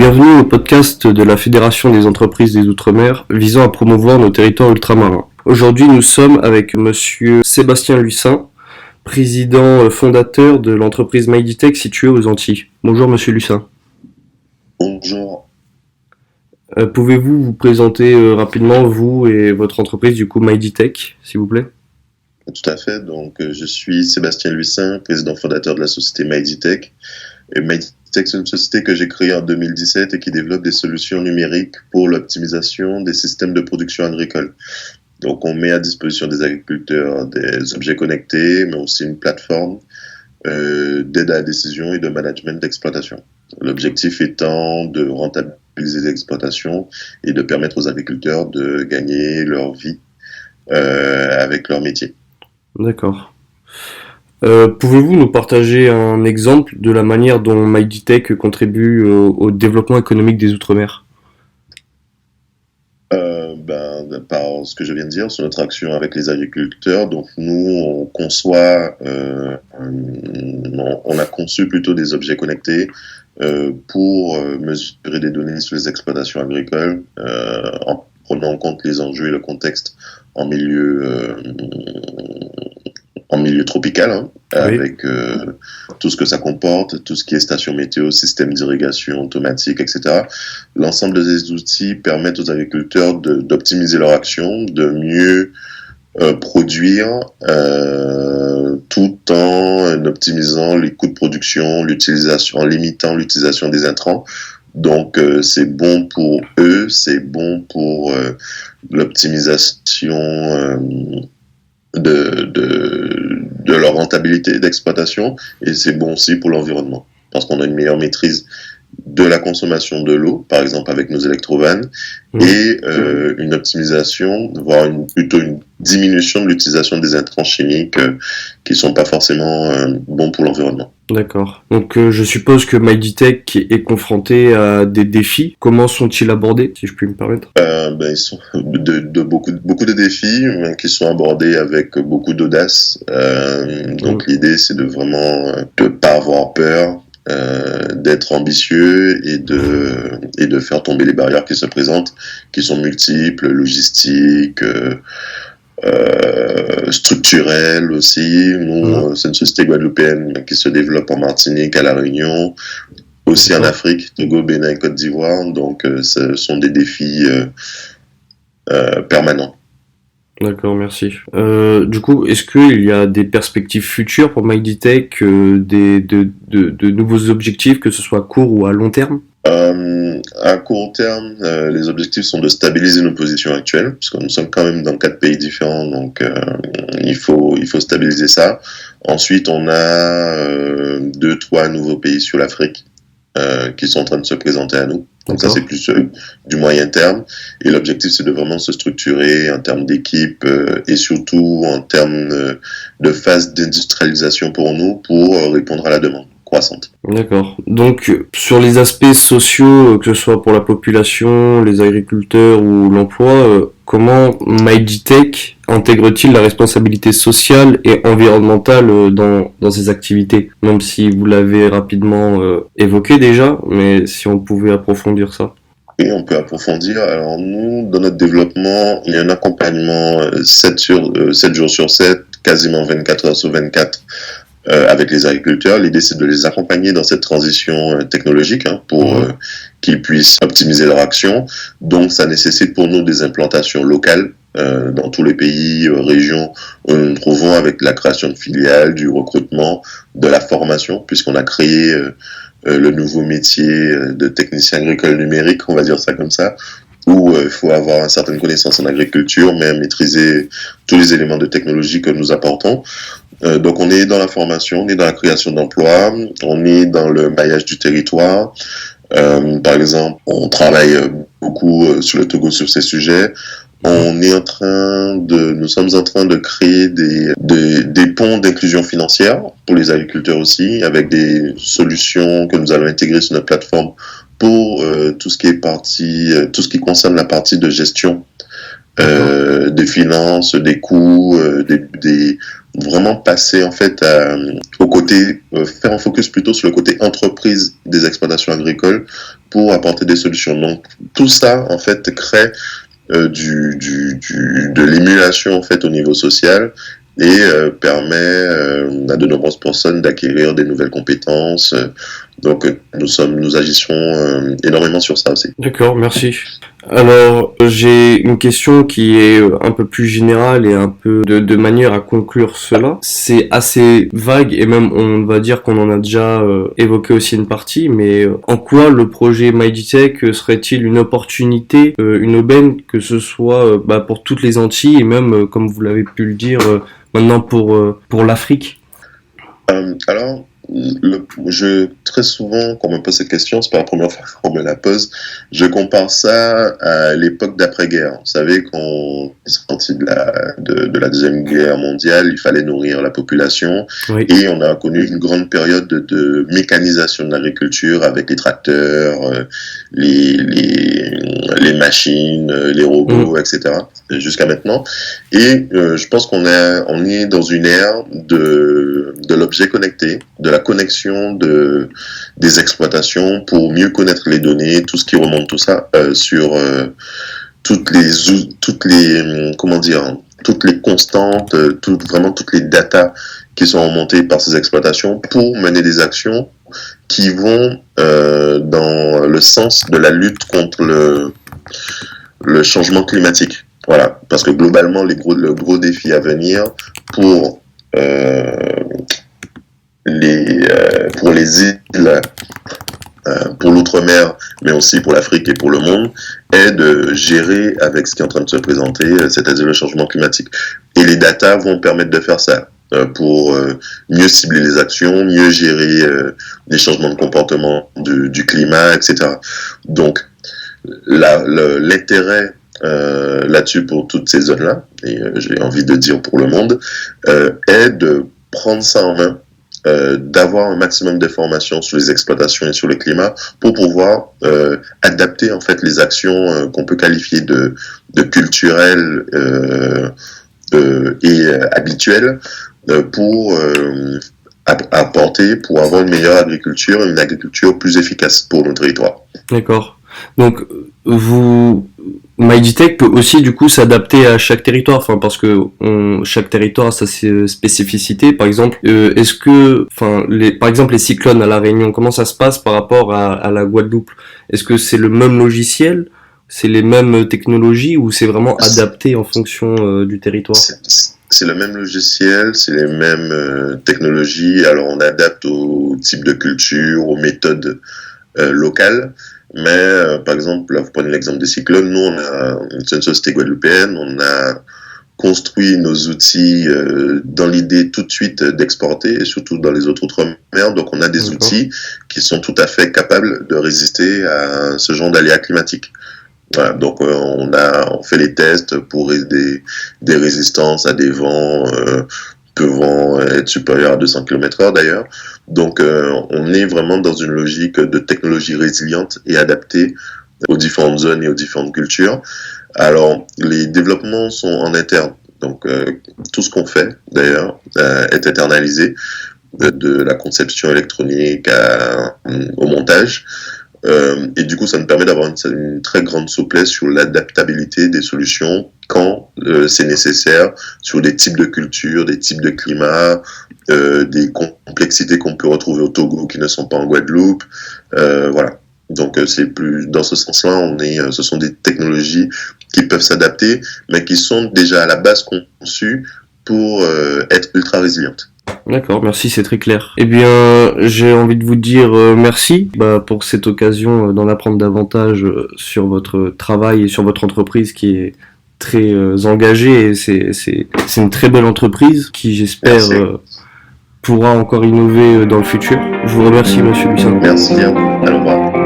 bienvenue au podcast de la Fédération des entreprises des Outre-mer visant à promouvoir nos territoires ultramarins. Aujourd'hui, nous sommes avec monsieur Sébastien Lucin, président fondateur de l'entreprise MightyTech située aux Antilles. Bonjour monsieur Lucin. Bonjour. Pouvez-vous vous présenter rapidement, vous et votre entreprise, du coup MightyTech, s'il vous plaît? Tout à fait. Donc, je suis Sébastien Lucin, président fondateur de la société MightyTech. Et MightyTech, c'est une société que j'ai créée en 2017 et qui développe des solutions numériques pour l'optimisation des systèmes de production agricole. Donc, on met à disposition des agriculteurs des objets connectés, mais aussi une plateforme d'aide à la décision et de management d'exploitation. L'objectif étant de rentabiliser l'exploitation et de permettre aux agriculteurs de gagner leur vie avec leur métier. D'accord. Pouvez-vous nous partager un exemple de la manière dont MightyTech contribue au développement économique des Outre-mer? Par ce que je viens de dire sur notre action avec les agriculteurs, donc nous on conçoit, on a conçu plutôt des objets connectés pour mesurer des données sur les exploitations agricoles en prenant en compte les enjeux et le contexte en milieu tropical, hein, oui. Avec tout ce que ça comporte, tout ce qui est station météo, système d'irrigation automatique, etc. L'ensemble de ces outils permettent aux agriculteurs d'optimiser leur action, de mieux produire, tout en optimisant les coûts de production, en limitant l'utilisation des intrants. Donc, c'est bon pour eux, c'est bon pour l'optimisation de leur rentabilité d'exploitation, et c'est bon aussi pour l'environnement parce qu'on a une meilleure maîtrise de la consommation de l'eau, par exemple avec nos électrovannes, et une optimisation, voire plutôt une diminution de l'utilisation des intrants chimiques qui sont pas forcément bons pour l'environnement. D'accord. Donc je suppose que MightyTech est confronté à des défis. Comment sont-ils abordés, si je puis me permettre? Ils sont beaucoup de défis qui sont abordés avec beaucoup d'audace. Donc l'idée, c'est de vraiment de pas avoir peur, d'être ambitieux et de faire tomber les barrières qui se présentent, qui sont multiples, logistiques, structurelles aussi. Nous, c'est une société guadeloupéenne qui se développe en Martinique, à La Réunion, aussi en Afrique, Togo, Bénin, Côte d'Ivoire. Donc, ce sont des défis permanents. D'accord, merci. Du coup, est-ce qu'il y a des perspectives futures pour MightyTech, de nouveaux objectifs, que ce soit à court ou à long terme? À court terme, les objectifs sont de stabiliser nos positions actuelles, puisque nous sommes quand même dans 4 pays différents, donc il faut stabiliser ça. Ensuite, on a 2-3 nouveaux pays sur l'Afrique qui sont en train de se présenter à nous. Donc ça, c'est plus du moyen terme. Et l'objectif, c'est de vraiment se structurer en termes d'équipe et surtout en termes de phase d'industrialisation pour nous, pour répondre à la demande croissante. D'accord. Donc, sur les aspects sociaux, que ce soit pour la population, les agriculteurs ou l'emploi, comment MightyTech intègre-t-il la responsabilité sociale et environnementale dans ses activités? Même si vous l'avez rapidement évoqué déjà, mais si on pouvait approfondir ça. Oui, on peut approfondir. Alors nous, dans notre développement, il y a un accompagnement 7 jours sur 7, quasiment 24 heures sur 24, avec les agriculteurs. L'idée, c'est de les accompagner dans cette transition technologique pour qu'ils puissent optimiser leur action. Donc, ça nécessite pour nous des implantations locales dans tous les pays, régions où nous nous trouvons, avec la création de filiales, du recrutement, de la formation, puisqu'on a créé le nouveau métier de technicien agricole numérique, on va dire ça comme ça, où il faut avoir une certaine connaissance en agriculture, mais maîtriser tous les éléments de technologie que nous apportons. Donc on est dans la formation, on est dans la création d'emplois, on est dans le maillage du territoire. Par exemple, on travaille beaucoup sur le Togo sur ces sujets. Nous sommes en train de créer des ponts d'inclusion financière pour les agriculteurs aussi, avec des solutions que nous allons intégrer sur notre plateforme pour tout ce qui concerne la partie de gestion D'accord. des finances, des coûts, vraiment passer en fait au côté, faire un focus plutôt sur le côté entreprise des exploitations agricoles pour apporter des solutions. Donc tout ça en fait crée de l'émulation en fait au niveau social et permet à de nombreuses personnes d'acquérir des nouvelles compétences. Donc nous agissons énormément sur ça aussi. D'accord, merci. Alors, j'ai une question qui est un peu plus générale et un peu de manière à conclure cela. C'est assez vague et même on va dire qu'on en a déjà évoqué aussi une partie, mais en quoi le projet MyDTech serait-il une opportunité, une aubaine, que ce soit pour toutes les Antilles et même, comme vous l'avez pu le dire, maintenant pour l'Afrique? Alors, très souvent, quand on me pose cette question, c'est pas la première fois qu'on me la pose, je compare ça à l'époque d'après-guerre. Vous savez, quand on est sorti de la Deuxième Guerre mondiale, il fallait nourrir la population Oui. et on a connu une grande période de mécanisation de l'agriculture avec les tracteurs, les machines, les robots, etc. jusqu'à maintenant. Et je pense on est dans une ère de l'objet connecté, de la connexion des exploitations pour mieux connaître les données, tout ce qui remonte tout ça sur comment dire, toutes les constantes, vraiment toutes les datas qui sont remontées par ces exploitations pour mener des actions qui vont dans le sens de la lutte contre le changement climatique. Voilà, parce que globalement, le gros défi à venir pour les îles, pour l'outre-mer, mais aussi pour l'Afrique et pour le monde, est de gérer avec ce qui est en train de se présenter, c'est-à-dire le changement climatique. Et les datas vont permettre de faire ça, pour mieux cibler les actions, mieux gérer les changements de comportement du climat, etc. Donc, l'intérêt là-dessus pour toutes ces zones-là, et j'ai envie de dire pour le monde, est de prendre ça en main, d'avoir un maximum d'informations sur les exploitations et sur le climat pour pouvoir adapter en fait les actions qu'on peut qualifier de culturelles et habituelles pour apporter, pour avoir une meilleure agriculture, une agriculture plus efficace pour nos territoires. D'accord. Donc, MyDTech peut aussi du coup s'adapter à chaque territoire, enfin parce que chaque territoire a sa spécificité. Par exemple, est-ce que, par exemple les cyclones à la Réunion, comment ça se passe par rapport à la Guadeloupe? Est-ce que c'est le même logiciel, c'est les mêmes technologies ou c'est vraiment adapté en fonction du territoire? C'est le même logiciel, c'est les mêmes technologies. Alors on adapte au type de culture, aux méthodes locales. Mais par exemple, là, vous prenez l'exemple des cyclones, nous, c'est une société guadeloupéenne, on a construit nos outils dans l'idée tout de suite d'exporter, et surtout dans les autres outre-mer. Donc on a des outils qui sont tout à fait capables de résister à ce genre d'aléas climatiques. Voilà, donc on fait les tests pour des résistances à des vents pouvant être supérieurs à 200 km/h d'ailleurs. Donc on est vraiment dans une logique de technologie résiliente et adaptée aux différentes zones et aux différentes cultures. Alors les développements sont en interne, donc tout ce qu'on fait d'ailleurs est internalisé, de la conception électronique au montage. Et du coup, ça nous permet d'avoir une très grande souplesse sur l'adaptabilité des solutions quand c'est nécessaire, sur des types de cultures, des types de climats, des complexités qu'on peut retrouver au Togo qui ne sont pas en Guadeloupe. Voilà. Donc, c'est plus dans ce sens-là, ce sont des technologies qui peuvent s'adapter, mais qui sont déjà à la base conçues pour être ultra résilientes. D'accord, merci, c'est très clair. Eh bien, j'ai envie de vous dire merci pour cette occasion d'en apprendre davantage sur votre travail et sur votre entreprise qui est très engagée et c'est une très belle entreprise qui, j'espère, pourra encore innover dans le futur. Je vous remercie, Monsieur Lucien. Merci à vous. Au revoir.